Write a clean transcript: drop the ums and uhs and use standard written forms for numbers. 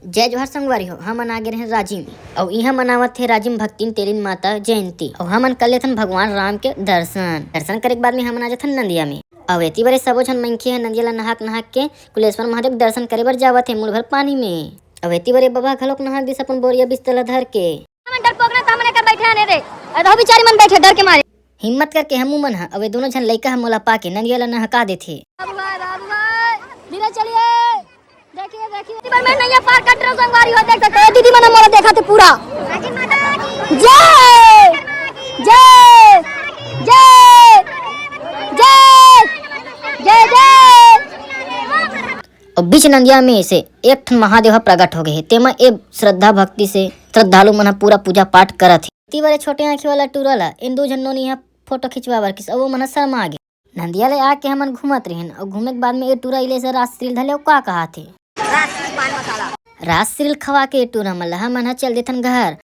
जय जोहर संगवारी हो, हमन आगे रहे राजिम और इहा मनावत थे राजिम भक्तिन तेलिन माता जयंती और हमन कर लेथन भगवान राम के दर्शन करे के बाद में हमन आ जाथन नंदिया में। और एती बरे सबो झन मनखे ह नंदिया ला नहाक के कुलेश्वर महादेव के दर्शन करे बर जावत हे मुड़ भर पानी में। और एती बरे बाबा घलोक नहा दिस अपन बोरिया बिस्तर धर के बेचारी मन बैठे डर के मारे हिम्मत करके हमू मन ह अवे दोनों झन लइका ह मोला पाके नंदिया ला नहका देथे। धीरे चलिए, देखिए देखिए पर मैं नैया पार कट रहा हूं संगवारी हो, देख सकते हो दीदी मना मोला देखा थे पूरा। जय जय जय जय जय जय। और बीच नंदिया में से एक ठन महादेव प्रकट हो गए तेमा एक श्रद्धा भक्ति से श्रद्धालु मन पूरा पूजा पाठ करत हे। इती बरे छोटे आँखी वाला टूरा ला इन दो झन नोनी फोटो खिंचवावर किस वो मन शर्मा आ गए। नंदिया ले आके हमन घूमत रहिन और घूमे के बाद में ए टूरा इले से राजश्री धले का कहा थे राजश्री खवा के टूरा मन ला हमन चल देथन घर।